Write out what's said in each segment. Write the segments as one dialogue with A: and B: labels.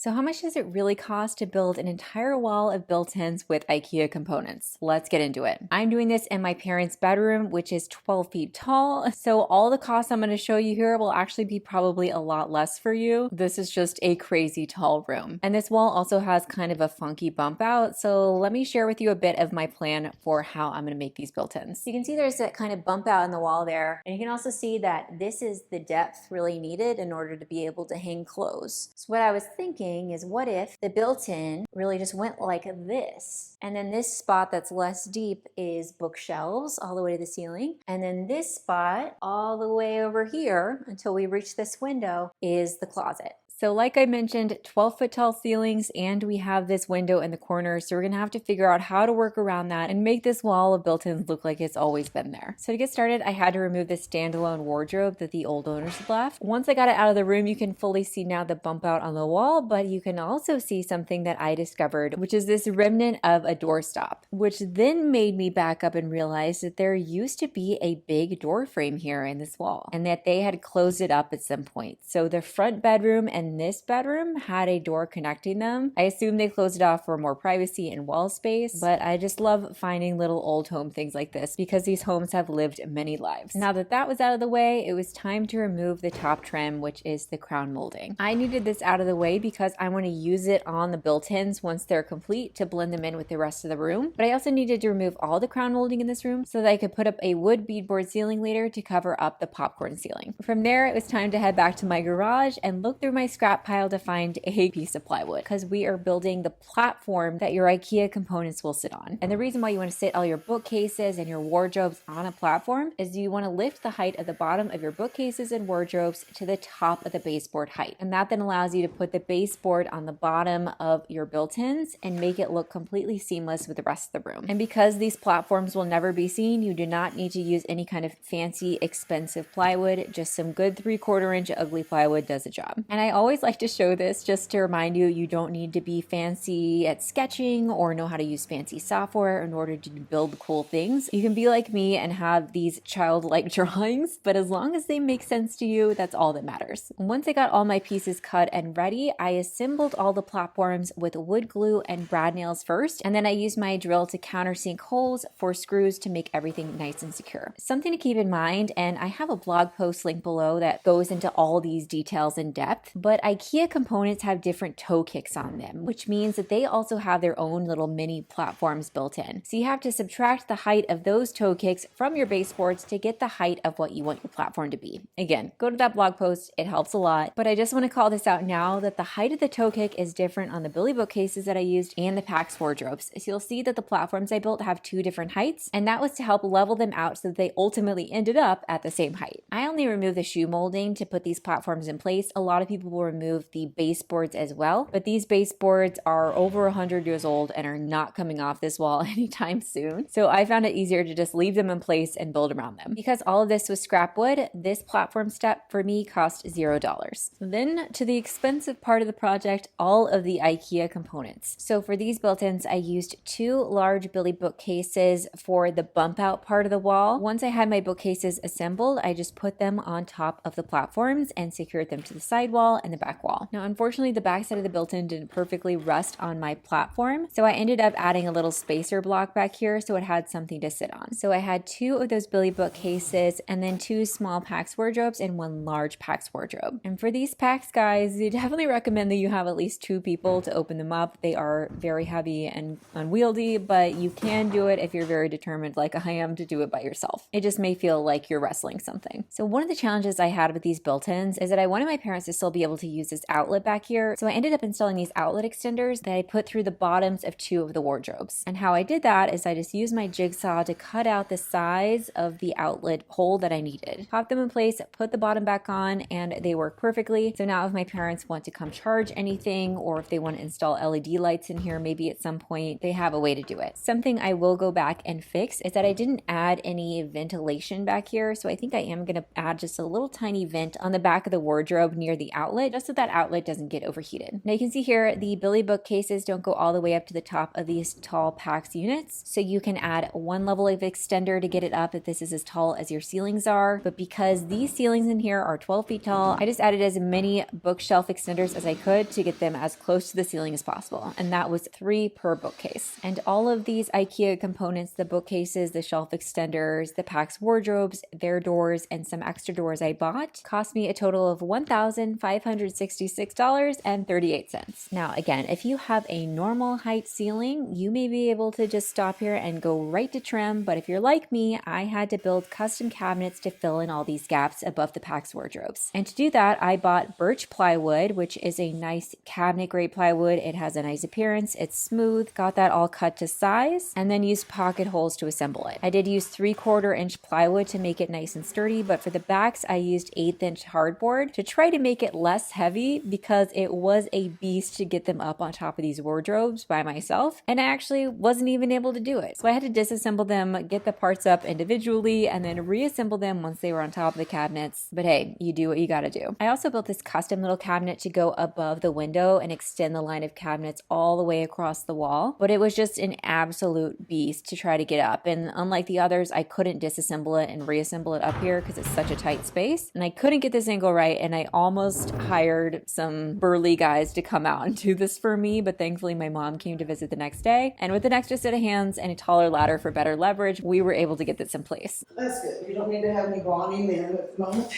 A: So how much does it really cost to build an entire wall of built-ins with IKEA components? Let's get into it. I'm doing this in my parents' bedroom, which is 12 feet tall. So all the costs I'm going to show you here will actually be probably a lot less for you. This is just a crazy tall room. And this wall also has kind of a funky bump out. So let me share with you a bit of my plan for how I'm going to make these built-ins. You can see there's that kind of bump out in the wall there. And you can also see that this is the depth really needed in order to be able to hang clothes. So what I was thinking is, what if the built-in really just went like this? And then this spot that's less deep is bookshelves all the way to the ceiling. And then this spot all the way over here until we reach this window is the closet. So like I mentioned, 12-foot tall ceilings, and we have this window in the corner. So we're gonna have to figure out how to work around that and make this wall of built-ins look like it's always been there. So to get started, I had to remove this standalone wardrobe that the old owners had left. Once I got it out of the room, you can fully see now the bump out on the wall, but you can also see something that I discovered, which is this remnant of a doorstop, which then made me back up and realize that there used to be a big door frame here in this wall and that they had closed it up at some point. So the front bedroom and this bedroom had a door connecting them. I assume they closed it off for more privacy and wall space, but I just love finding little old home things like this because these homes have lived many lives. Now that that was out of the way, it was time to remove the top trim, which is the crown molding. I needed this out of the way because I want to use it on the built-ins once they're complete to blend them in with the rest of the room. But I also needed to remove all the crown molding in this room so that I could put up a wood beadboard ceiling later to cover up the popcorn ceiling. From there, it was time to head back to my garage and look through my scrap pile to find a piece of plywood because we are building the platform that your IKEA components will sit on. And the reason why you want to sit all your bookcases and your wardrobes on a platform is you want to lift the height of the bottom of your bookcases and wardrobes to the top of the baseboard height. And that then allows you to put the baseboard on the bottom of your built-ins and make it look completely seamless with the rest of the room. And because these platforms will never be seen, you do not need to use any kind of fancy, expensive plywood. Just some good 3/4 inch ugly plywood does the job. And I always like to show this just to remind you, you don't need to be fancy at sketching or know how to use fancy software in order to build cool things. You can be like me and have these childlike drawings, but as long as they make sense to you, that's all that matters. Once I got all my pieces cut and ready, I assembled all the platforms with wood glue and brad nails first, and then I used my drill to countersink holes for screws to make everything nice and secure. Something to keep in mind, and I have a blog post link below that goes into all these details in depth, but IKEA components have different toe kicks on them, which means that they also have their own little mini platforms built in. So you have to subtract the height of those toe kicks from your baseboards to get the height of what you want your platform to be. Again, go to that blog post, it helps a lot, but I just want to call this out now that the height of the toe kick is different on the Billy bookcases that I used and the PAX wardrobes. So you'll see that the platforms I built have two different heights, and that was to help level them out so that they ultimately ended up at the same height. I only removed the shoe molding to put these platforms in place. A lot of people will remove the baseboards as well, but these baseboards are over 100 years old and are not coming off this wall anytime soon. So I found it easier to just leave them in place and build around them. Because all of this was scrap wood, this platform step for me cost $0. Then to the expensive part of the project, all of the IKEA components. So for these built-ins, I used two large Billy bookcases for the bump out part of the wall. Once I had my bookcases assembled, I just put them on top of the platforms and secured them to the side wall and the back wall. Now, unfortunately, the back side of the built-in didn't perfectly rest on my platform, so I ended up adding a little spacer block back here so it had something to sit on. So I had two of those Billy bookcases and then two small PAX wardrobes and one large PAX wardrobe. And for these PAX, guys, you definitely recommend that you have at least two people to open them up. They are very heavy and unwieldy, but you can do it if you're very determined like I am to do it by yourself. It just may feel like you're wrestling something. So one of the challenges I had with these built-ins is that I wanted my parents to still be able to use this outlet back here. So I ended up installing these outlet extenders that I put through the bottoms of two of the wardrobes. And how I did that is I just used my jigsaw to cut out the size of the outlet hole that I needed. Pop them in place, put the bottom back on, and they work perfectly. So now if my parents want to come charge anything, or if they want to install LED lights in here, maybe at some point, they have a way to do it. Something I will go back and fix is that I didn't add any ventilation back here. So I think I am going to add just a little tiny vent on the back of the wardrobe near the outlet just so that outlet doesn't get overheated. Now you can see here, the Billy bookcases don't go all the way up to the top of these tall PAX units. So you can add one level of extender to get it up if this is as tall as your ceilings are. But because these ceilings in here are 12 feet tall, I just added as many bookshelf extenders as I could to get them as close to the ceiling as possible. And that was 3 per bookcase. And all of these IKEA components, the bookcases, the shelf extenders, the PAX wardrobes, their doors, and some extra doors I bought, cost me a total of $1,566.38. Now again, if you have a normal height ceiling, you may be able to just stop here and go right to trim, but if you're like me, I had to build custom cabinets to fill in all these gaps above the PAX wardrobes. And to do that, I bought birch plywood, which is a nice cabinet grade plywood. It has a nice appearance, it's smooth, got that all cut to size, and then used pocket holes to assemble it. I did use 3/4 inch plywood to make it nice and sturdy, but for the backs, I used 1/8 inch hardboard to try to make it less heavy because it was a beast to get them up on top of these wardrobes by myself, and I actually wasn't even able to do it. So I had to disassemble them, get the parts up individually, and then reassemble them once they were on top of the cabinets. But hey, you do what you gotta do. I also built this custom little cabinet to go above the window and extend the line of cabinets all the way across the wall, but it was just an absolute beast to try to get up. And unlike the others, I couldn't disassemble it and reassemble it up here because it's such a tight space, and I couldn't get this angle right, and I almost hired some burly guys to come out and do this for me, but thankfully my mom came to visit the next day, and with an extra set of hands and a taller ladder for better leverage, we were able to get this in place.
B: That's good. You don't need to have any brawny men at the moment.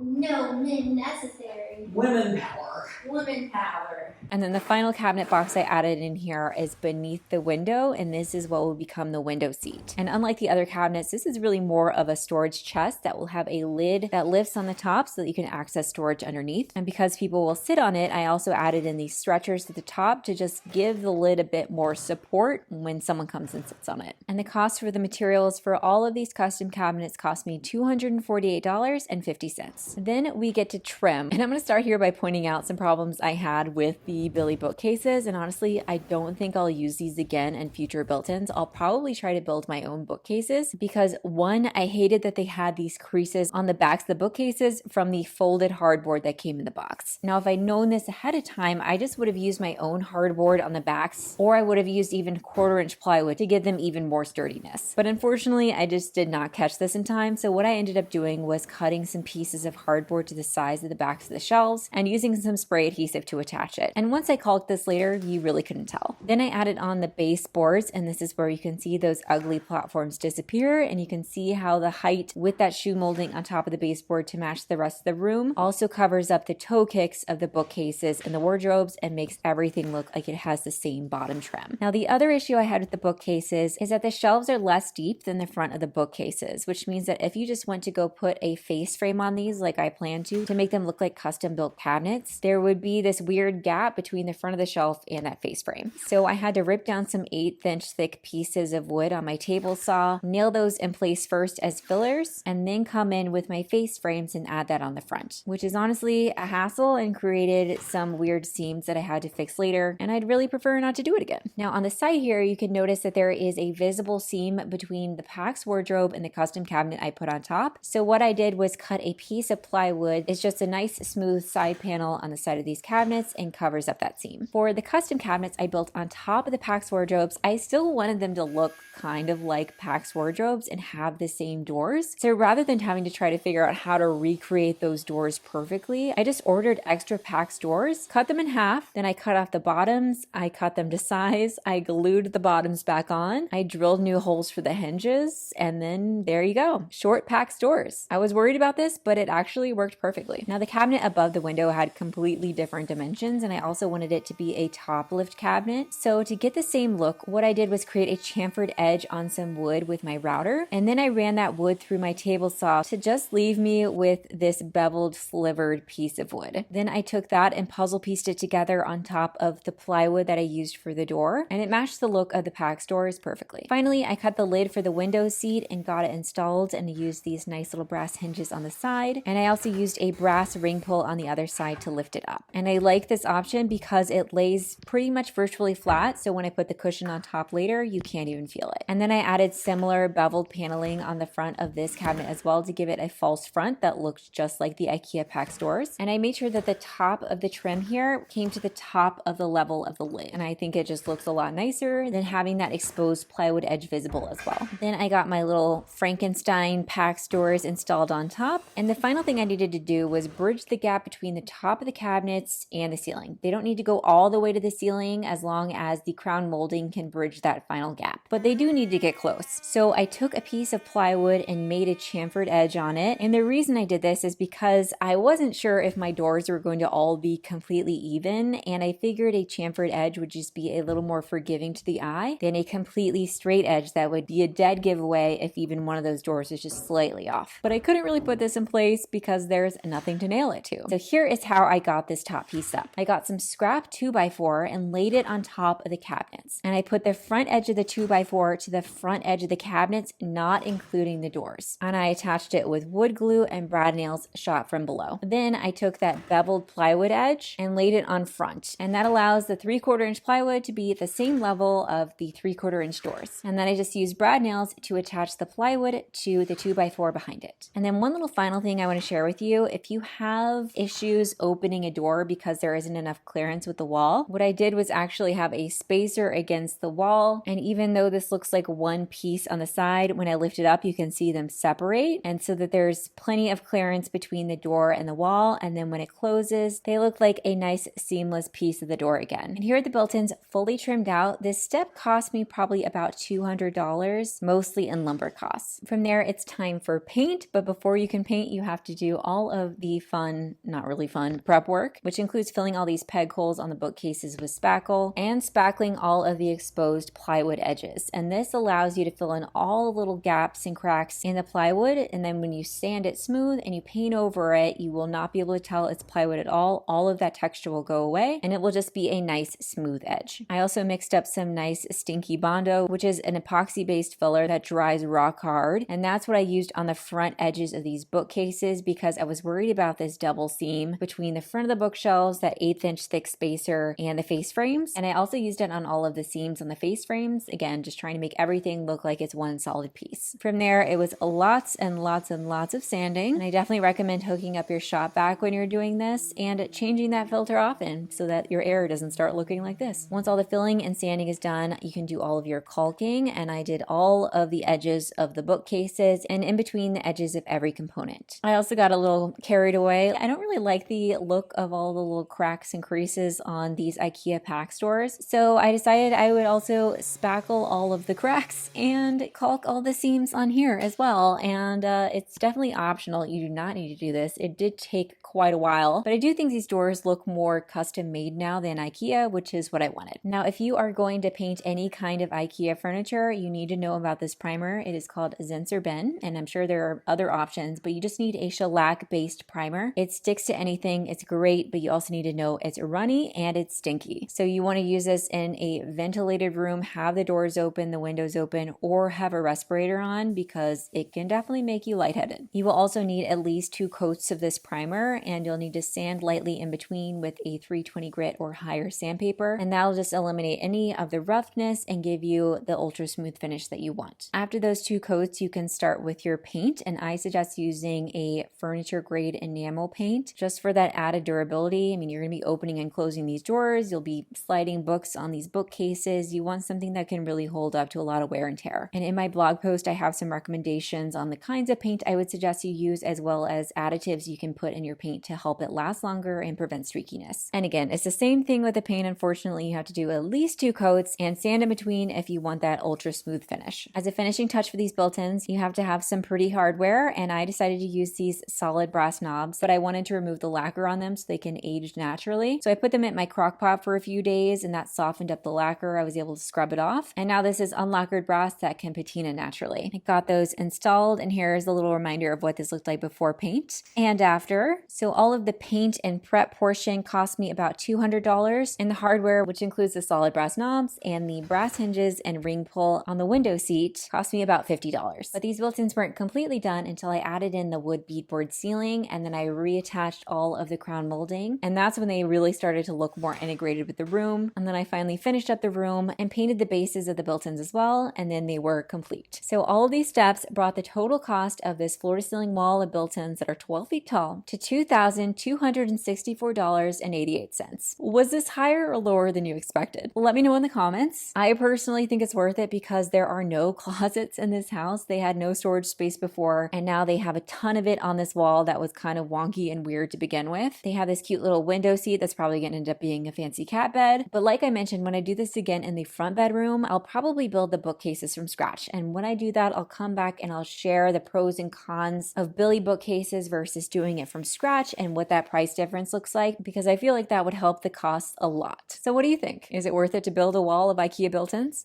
C: No men necessary.
B: Women power.
C: Women power.
A: And then the final cabinet box I added in here is beneath the window, and this is what will become the window seat. And unlike the other cabinets, this is really more of a storage chest that will have a lid that lifts on the top so that you can access storage underneath. And because people will sit on it, I also added in these stretchers to the top to just give the lid a bit more support when someone comes and sits on it. And the cost for the materials for all of these custom cabinets cost me $248.50. Then we get to trim, and I'm going to start here by pointing out some problems I had with the Billy bookcases, and honestly I don't think I'll use these again in future built-ins. I'll probably try to build my own bookcases because one, I hated that they had these creases on the backs of the bookcases from the folded hardboard that came in the box. Now if I'd known this ahead of time, I just would have used my own hardboard on the backs, or I would have used even 1/4 inch plywood to give them even more sturdiness. But unfortunately I just did not catch this in time, so what I ended up doing was cutting some pieces of hardboard to the size of the backs of the shelves and using some spray adhesive to attach it. And once I caulked this later, you really couldn't tell. Then I added on the baseboards, and this is where you can see those ugly platforms disappear, and you can see how the height with that shoe molding on top of the baseboard to match the rest of the room also covers up the toe kicks of the bookcases and the wardrobes and makes everything look like it has the same bottom trim. Now the other issue I had with the bookcases is that the shelves are less deep than the front of the bookcases, which means that if you just went to go put a face frame on these like I plan to make them look like custom built cabinets, there would be this weird gap between the front of the shelf and that face frame. So I had to rip down some 1/8 inch thick pieces of wood on my table saw, nail those in place first as fillers, and then come in with my face frames and add that on the front, which is honestly a hassle and created some weird seams that I had to fix later, and I'd really prefer not to do it again. Now on the side here, you can notice that there is a visible seam between the PAX wardrobe and the custom cabinet I put on top. So what I did was cut a piece of plywood. It's just a nice smooth side panel on the side of these cabinets and covers up that seam. For the custom cabinets I built on top of the PAX wardrobes, I still wanted them to look kind of like PAX wardrobes and have the same doors. So rather than having to try to figure out how to recreate those doors perfectly, I just ordered extra PAX doors, cut them in half, then I cut off the bottoms, I cut them to size, I glued the bottoms back on, I drilled new holes for the hinges, and then there you go, short PAX doors. I was worried about this, but it actually worked perfectly. Now the cabinet above the window had completely different dimensions, and I also wanted it to be a top lift cabinet. So to get the same look, what I did was create a chamfered edge on some wood with my router, and then I ran that wood through my table saw to just leave me with this beveled slivered piece of wood. Then I took that and puzzle pieced it together on top of the plywood that I used for the door, and it matched the look of the PAX doors perfectly. Finally, I cut the lid for the window seat and got it installed, and I used these nice little brass hinges on the side, and I also used a brass ring pull on the other side to lift it up. And I like this option cushion because it lays pretty much virtually flat, so when I put the cushion on top later, you can't even feel it. And then I added similar beveled paneling on the front of this cabinet as well to give it a false front that looked just like the Ikea PAX doors. And I made sure that the top of the trim here came to the top of the level of the lid. And I think it just looks a lot nicer than having that exposed plywood edge visible as well. Then I got my little Frankenstein PAX doors installed on top. And the final thing I needed to do was bridge the gap between the top of the cabinets and the ceiling. They don't need to go all the way to the ceiling as long as the crown molding can bridge that final gap. But they do need to get close. So I took a piece of plywood and made a chamfered edge on it. And the reason I did this is because I wasn't sure if my doors were going to all be completely even, and I figured a chamfered edge would just be a little more forgiving to the eye than a completely straight edge that would be a dead giveaway if even one of those doors is just slightly off. But I couldn't really put this in place because there's nothing to nail it to. So here is how I got this top piece up. I got some scrap 2x4 and laid it on top of the cabinets. And I put the front edge of the 2x4 to the front edge of the cabinets, not including the doors. And I attached it with wood glue and brad nails shot from below. Then I took that beveled plywood edge and laid it on front. And that allows the 3/4 inch plywood to be at the same level of the 3/4 inch doors. And then I just used brad nails to attach the plywood to the 2x4 behind it. And then one little final thing I want to share with you, if you have issues opening a door because there isn't enough clearance with the wall, what I did was actually have a spacer against the wall. And even though this looks like one piece on the side, when I lift it up, you can see them separate. And so that there's plenty of clearance between the door and the wall. And then when it closes, they look like a nice seamless piece of the door again. And here are the built-ins fully trimmed out. This step cost me probably about $200, mostly in lumber costs. From there, it's time for paint. But before you can paint, you have to do all of the fun, not really fun, prep work, which includes filling all these peg holes on the bookcases with spackle and spackling all of the exposed plywood edges. And this allows you to fill in all the little gaps and cracks in the plywood. And then when you sand it smooth and you paint over it, you will not be able to tell it's plywood at all. All of that texture will go away and it will just be a nice smooth edge. I also mixed up some nice stinky Bondo, which is an epoxy based filler that dries rock hard. And that's what I used on the front edges of these bookcases because I was worried about this double seam between the front of the bookshelves, that 1/8 inch thick spacer, and the face frames. And I also used it on all of the seams on the face frames. Again, just trying to make everything look like it's one solid piece. From there, it was lots and lots and lots of sanding. And I definitely recommend hooking up your shop vac when you're doing this and changing that filter often so that your air doesn't start looking like this. Once all the filling and sanding is done, you can do all of your caulking. And I did all of the edges of the bookcases and in between the edges of every component. I also got a little carried away. I don't really like the look of all the little cracks and creases on these Ikea PAX doors. So I decided I would also spackle all of the cracks and caulk all the seams on here as well. And it's definitely optional. You do not need to do this. It did take quite a while, but I do think these doors look more custom made now than Ikea, which is what I wanted. Now, if you are going to paint any kind of Ikea furniture, you need to know about this primer. It is called Zinser Ben, and I'm sure there are other options, but you just need a shellac based primer. It sticks to anything. It's great, but you also need to know it's runny and it's stinky. So you want to use this in a ventilated room, have the doors open, the windows open, or have a respirator on because it can definitely make you lightheaded. You will also need at least 2 coats of this primer, and you'll need to sand lightly in between with a 320 grit or higher sandpaper, and that'll just eliminate any of the roughness and give you the ultra smooth finish that you want. After those 2 coats, you can start with your paint, and I suggest using a furniture grade enamel paint just for that added durability. I mean, you're going to be opening and closing these drawers, you'll be sliding books on these bookcases. You want something that can really hold up to a lot of wear and tear. And in my blog post, I have some recommendations on the kinds of paint I would suggest you use, as well as additives you can put in your paint to help it last longer and prevent streakiness. And again, it's the same thing with the paint. Unfortunately, you have to do at least 2 coats and sand in between if you want that ultra smooth finish. As a finishing touch for these built-ins, you have to have some pretty hardware, and I decided to use these solid brass knobs, but I wanted to remove the lacquer on them so they can age naturally. So I put them in my crock pot for a few days, and that softened up the lacquer. I was able to scrub it off, and now this is unlacquered brass that can patina naturally. I got those installed, and here's a little reminder of what this looked like before paint and after. So all of the paint and prep portion cost me about $200, and the hardware, which includes the solid brass knobs and the brass hinges and ring pull on the window seat, cost me about $50. But these built-ins weren't completely done until I added in the wood beadboard ceiling, and then I reattached all of the crown molding, and that's when they really started to look more integrated with the room. And then I finally finished up the room and painted the bases of the built-ins as well, and then they were complete. So all of these steps brought the total cost of this floor-to-ceiling wall of built-ins that are 12 feet tall to $2,264.88. Was this higher or lower than you expected? Let me know in the comments. I personally think it's worth it because there are no closets in this house. They had no storage space before, and now they have a ton of it on this wall that was kind of wonky and weird to begin with. They have this cute little window seat that's probably going to end up being a fancy cat bed. But like I mentioned, when I do this again in the front bedroom, I'll probably build the bookcases from scratch. And when I do that, I'll come back and I'll share the pros and cons of Billy bookcases versus doing it from scratch and what that price difference looks like, because I feel like that would help the costs a lot. So what do you think? Is it worth it to build a wall of IKEA built-ins?